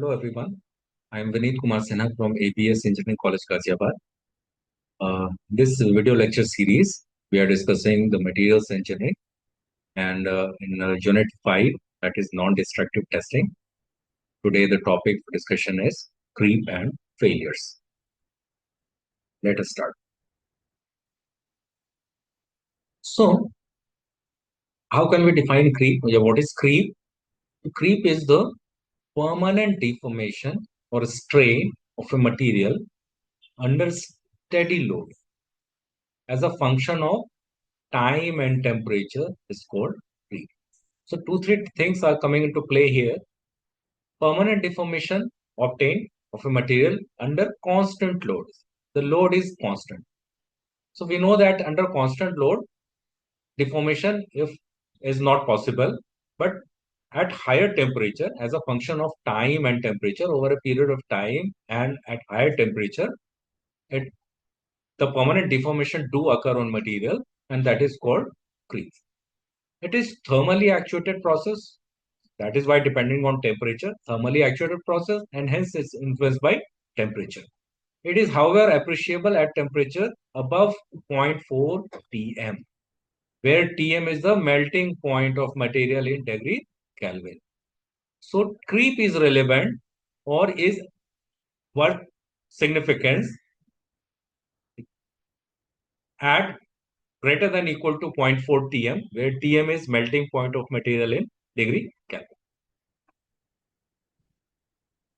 Hello everyone, I am Vineet Kumar Sinha from ABES Engineering College, Ghaziabad. This video lecture series, we are discussing the materials engineering and in unit 5, that is non-destructive testing. Today the topic for discussion is creep and failures. Let us start. So, how can we define creep? What is creep? Creep is the permanent deformation or strain of a material under steady load as a function of time and temperature is called creep. So three things are coming into play here. Permanent deformation obtained of a material under constant load. The load is constant. So we know that under constant load, deformation is not possible, but at higher temperature as a function of time and temperature over a period of time and at higher temperature, it, the permanent deformation do occur on material and that is called creep. It is thermally actuated process. That is why depending on temperature, thermally actuated process and hence it's influenced by temperature. It is however appreciable at temperature above 0.4 Tm, where Tm is the melting point of material in degree Kelvin. So creep is relevant or is worth significance at greater than equal to 0.4 Tm, where Tm is melting point of material in degree Kelvin.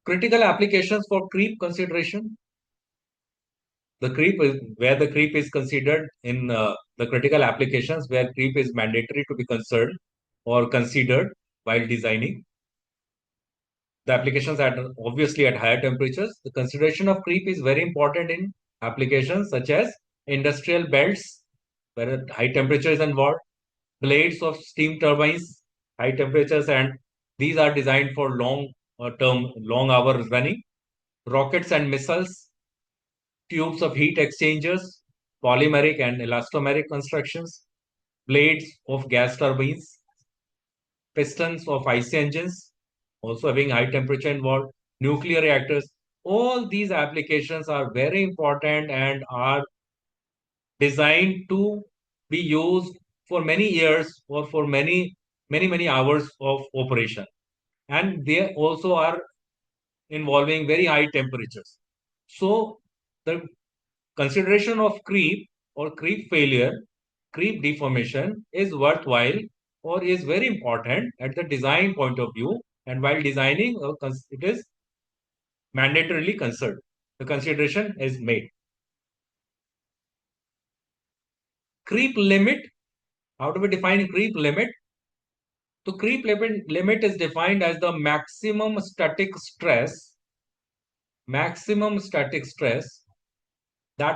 Critical applications for creep consideration. The creep is where the creep is considered in the critical applications where creep is mandatory to be concerned or considered while designing. The applications are obviously at higher temperatures. The consideration of creep is very important in applications such as industrial belts, where high temperature is involved, blades of steam turbines, high temperatures, and these are designed for long hours running, rockets and missiles, tubes of heat exchangers, polymeric and elastomeric constructions, blades of gas turbines, pistons of IC engines, also having high temperature involved, nuclear reactors. All these applications are very important and are designed to be used for many years or for many hours of operation. And they also are involving very high temperatures. So the consideration of creep or creep failure, creep deformation is worthwhile or is very important at the design point of view. And while designing, it is mandatorily considered. The consideration is made. Creep limit. How do we define creep limit? The creep limit is defined as the maximum static stress that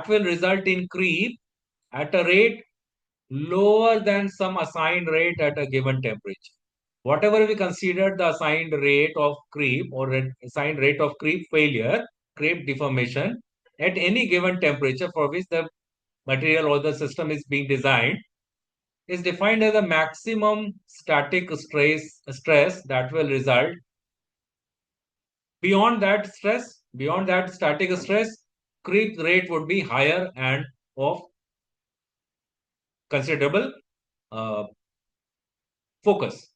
will result in creep at a rate lower than some assigned rate at a given temperature. Whatever we consider the assigned rate of creep or assigned rate of creep failure, creep deformation at any given temperature for which the material or the system is being designed is defined as a maximum static stress that will result. Beyond that static stress, creep rate would be higher and of considerable focus.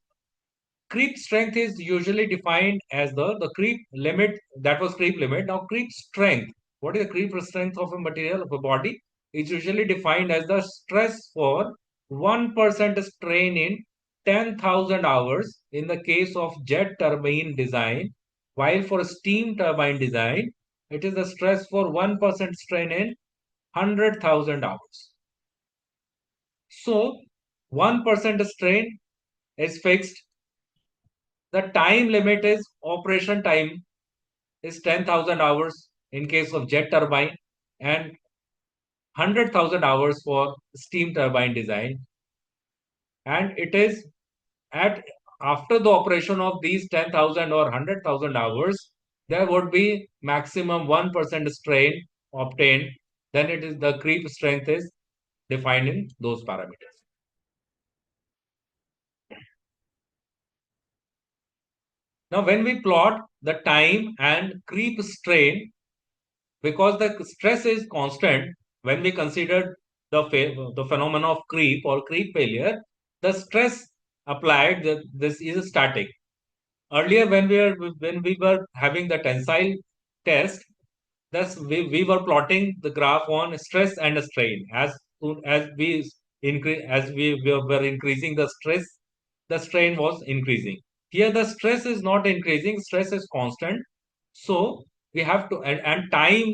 Creep strength is usually defined as the creep limit. That was creep limit. Now creep strength. What is the creep strength of a material of a body? It's usually defined as the stress for 1% strain in 10,000 hours in the case of jet turbine design, while for steam turbine design, it is the stress for 1% strain in 100,000 hours. So 1% strain is fixed. The time limit is operation time is 10,000 hours in case of jet turbine and 100,000 hours for steam turbine design. And it is at after the operation of these 10,000 or 100,000 hours, there would be maximum 1% strain obtained. Then it is the creep strength is defined in those parameters. Now, when we plot the time and creep strain, because the stress is constant when we consider the phenomenon of creep or creep failure. The stress applied, this is static. Earlier, when we were having the tensile test, thus we were plotting the graph on stress and strain. As soon as we were increasing the stress, the strain was increasing. Here the stress is not increasing, stress is constant. So we have to, and time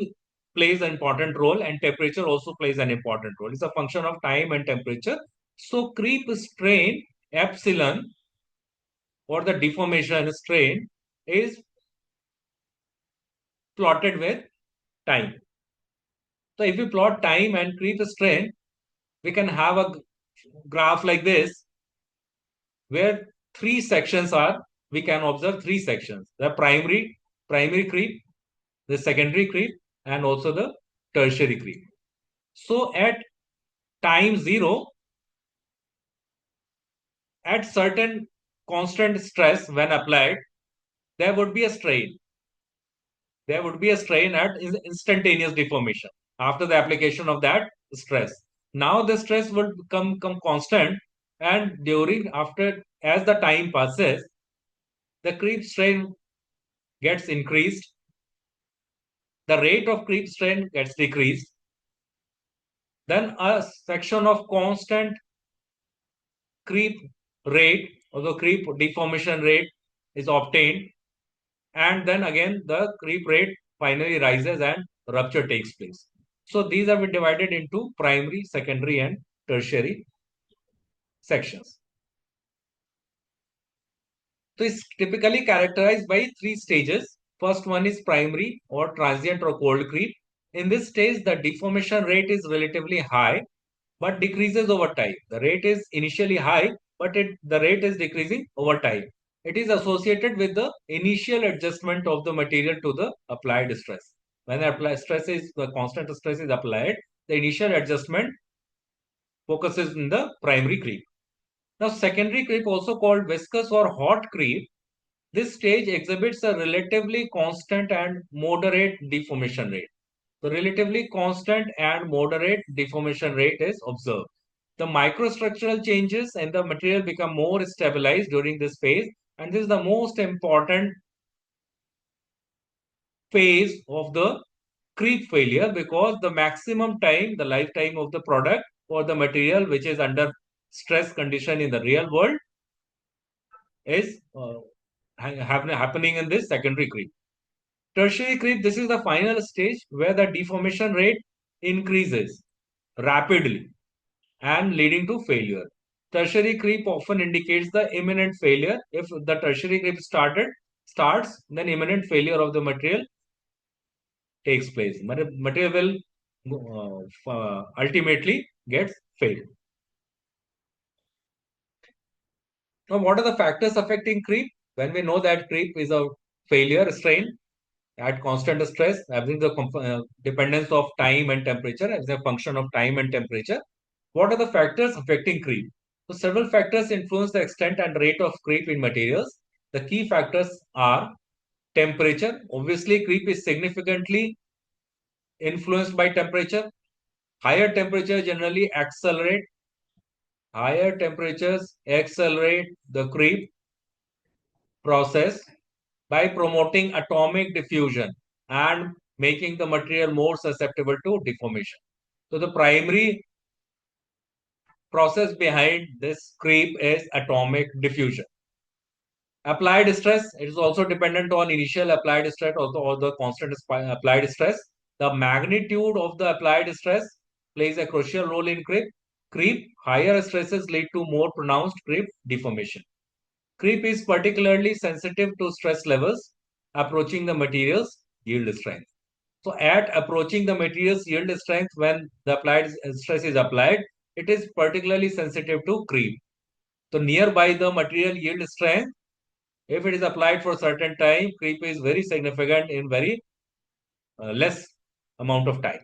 plays an important role, and temperature also plays an important role. It's a function of time and temperature. So creep strain epsilon, or the deformation strain, is plotted with time. So if we plot time and creep strain, we can have a graph like this, where three sections are, we can observe three sections: the primary creep, the secondary creep, and also the tertiary creep. So at time zero, at certain constant stress when applied, there would be a strain. There would be a strain at instantaneous deformation after the application of that stress. Now the stress would come constant, and during after as the time passes, the creep strain gets increased, the rate of creep strain gets decreased, then a section of constant creep rate or the creep deformation rate is obtained, and then again the creep rate finally rises and rupture takes place. So these have been divided into primary, secondary, and tertiary sections. So it's typically characterized by three stages. First one is primary or transient or cold creep. In this stage, the deformation rate is relatively high but decreases over time. The rate is initially high, but the rate is decreasing over time. It is associated with the initial adjustment of the material to the applied stress. When the constant stress is applied, the initial adjustment focuses in the primary creep. Now, secondary creep, also called viscous or hot creep, this stage exhibits a relatively constant and moderate deformation rate. The relatively constant and moderate deformation rate is observed. The microstructural changes in the material become more stabilized during this phase, and this is the most important phase of the creep failure, because the maximum time, the lifetime of the product or the material which is under stress condition in the real world is happening in this secondary creep. Tertiary creep, this is the final stage where the deformation rate increases rapidly and leading to failure. Tertiary creep often indicates the imminent failure. If the tertiary creep starts, then imminent failure of the material takes place. Material will ultimately gets failed. Now, what are the factors affecting creep? When we know that creep is a failure strain at constant stress, having the dependence of time and temperature as a function of time and temperature. What are the factors affecting creep? So several factors influence the extent and rate of creep in materials. The key factors are temperature. Obviously, creep is significantly influenced by temperature. Higher temperature generally accelerate. Higher temperatures accelerate the creep process by promoting atomic diffusion and making the material more susceptible to deformation. So the primary process behind this creep is atomic diffusion. Applied stress, it is also dependent on initial applied stress or the constant applied stress. The magnitude of the applied stress plays a crucial role in creep. Higher stresses lead to more pronounced creep deformation. Creep is particularly sensitive to stress levels approaching the material's yield strength. So at approaching the material's yield strength, when the applied stress is applied, it is particularly sensitive to creep. So nearby the material yield strength, if it is applied for a certain time, creep is very significant in very less amount of time.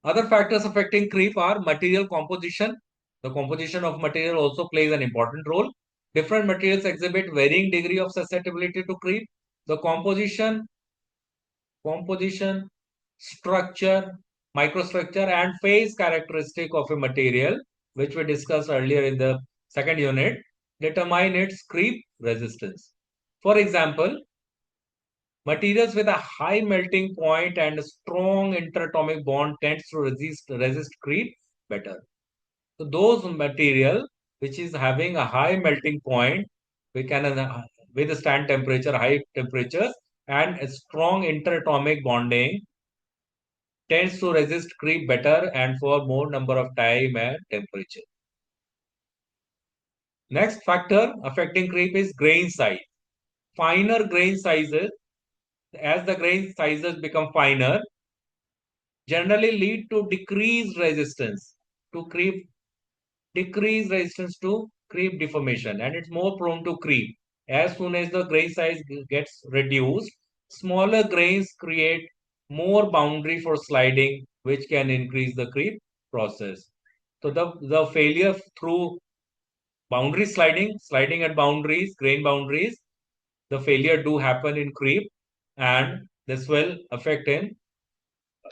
Other factors affecting creep are material composition. The composition of material also plays an important role. Different materials exhibit varying degree of susceptibility to creep. The composition, structure, microstructure, and phase characteristic of a material, which we discussed earlier in the second unit, determine its creep resistance. For example, materials with a high melting point and a strong interatomic bond tends to resist creep better. So those material which is having a high melting point, we can withstand temperature, high temperatures, and a strong interatomic bonding tends to resist creep better and for more number of time and temperature. Next factor affecting creep is grain size. Finer grain sizes, as the grain sizes become finer, generally lead to decreased resistance to creep, deformation, and it's more prone to creep. As soon as the grain size gets reduced, smaller grains create more boundary for sliding, which can increase the creep process. So the failure through boundary sliding at boundaries, grain boundaries, the failure do happen in creep, and this will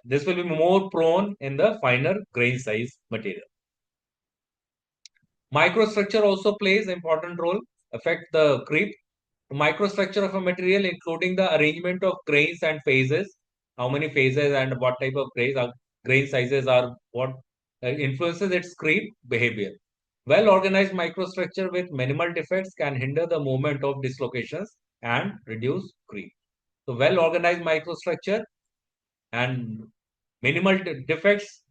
be more prone in the finer grain size material. Microstructure also plays an important role, affect the creep. The microstructure of a material, including the arrangement of grains and phases, how many phases and what type of grain sizes are what influences its creep behavior. Well organized microstructure with minimal defects can hinder the movement of dislocations and reduce creep. So well organized microstructure and minimal defects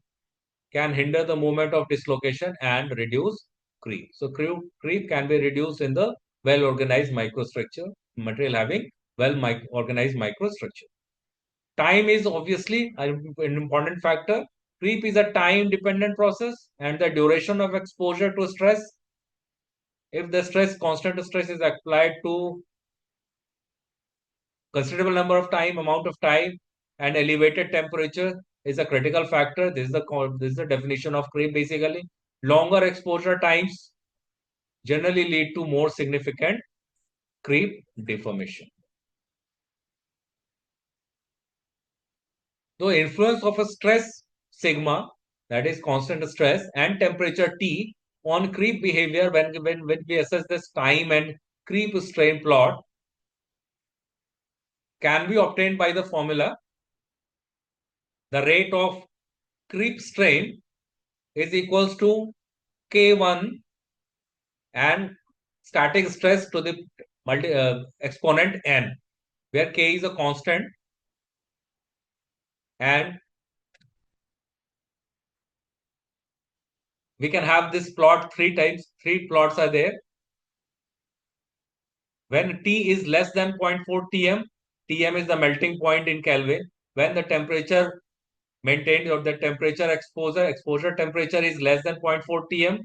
can hinder the movement of dislocation and reduce creep. So creep can be reduced in the well-organized microstructure, material having well-organized microstructure. Time is obviously an important factor. Creep is a time-dependent process, and the duration of exposure to stress. If the constant stress is applied to considerable amount of time, and elevated temperature is a critical factor. This is the definition of creep basically. Longer exposure times generally lead to more significant creep deformation. The influence of a stress sigma, that is constant stress, and temperature T on creep behavior when we assess this time and creep strain plot can be obtained by the formula. The rate of creep strain is equals to K1 and static stress to the exponent n, where K is a constant and we can have this plot three plots are there. When T is less than 0.4 Tm, Tm is the melting point in Kelvin. When the temperature maintained or the exposure temperature is less than 0.4 Tm,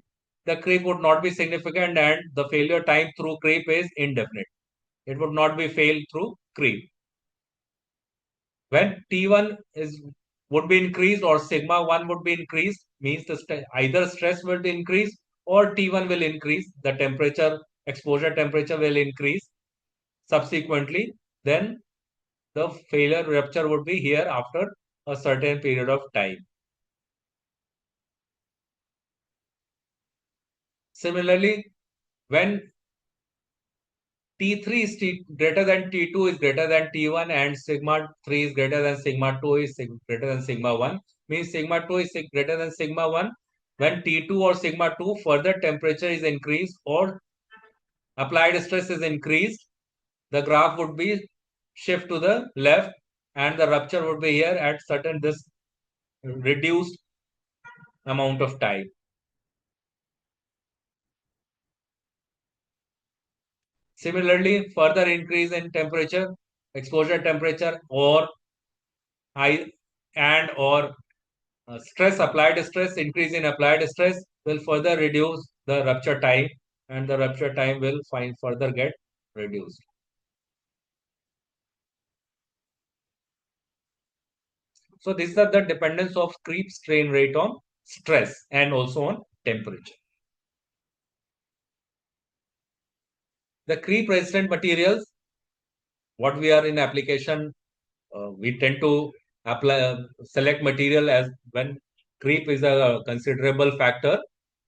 the creep would not be significant and the failure time through creep is indefinite. It would not be failed through creep. When T1 would be increased or sigma 1 would be increased, means either stress will be increased or T1 will increase, the exposure temperature will increase subsequently, then the failure rupture would be here after a certain period of time. Similarly, when T3 is greater than T2 is greater than T1 and sigma 3 is greater than sigma 2 is greater than sigma 1, means sigma 2 is greater than sigma 1. When T2 or sigma 2 further temperature is increased or applied stress is increased, the graph would be shift to the left and the rupture would be here at certain this reduced amount of time. Similarly, further increase in temperature, exposure temperature or high and or increase in applied stress will further reduce the rupture time and the rupture time will further get reduced. So these are the dependence of creep strain rate on stress and also on temperature. The creep resistant materials, what we are in application, we tend to apply select material as when creep is a considerable factor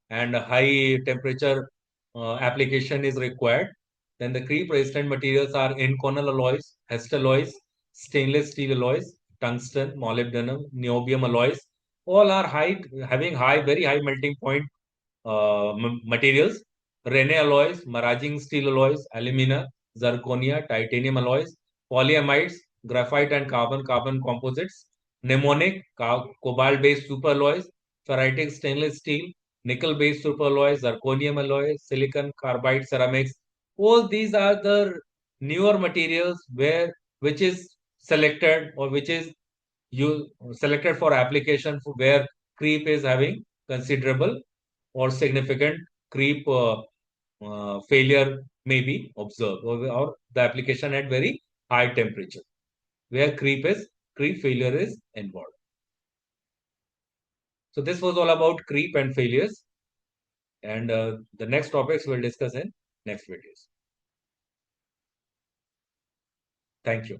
and a high temperature application is required. Then the creep resistant materials are inconel alloys, hastelloys, stainless steel alloys, tungsten, molybdenum, niobium alloys. All are having very high melting point materials. Rene alloys, maraging steel alloys, alumina, zirconia, titanium alloys, polyamides, graphite and carbon composites, mnemonic, cobalt-based superalloys, ferritic stainless steel, nickel-based superalloys, zirconium alloys, silicon carbide ceramics. All these are the newer materials which is selected or which is you selected for application for where creep is having considerable or significant creep failure may be observed, or the application at very high temperature where creep failure is involved. So this was all about creep and failures, and the next topics we'll discuss in next videos. Thank you.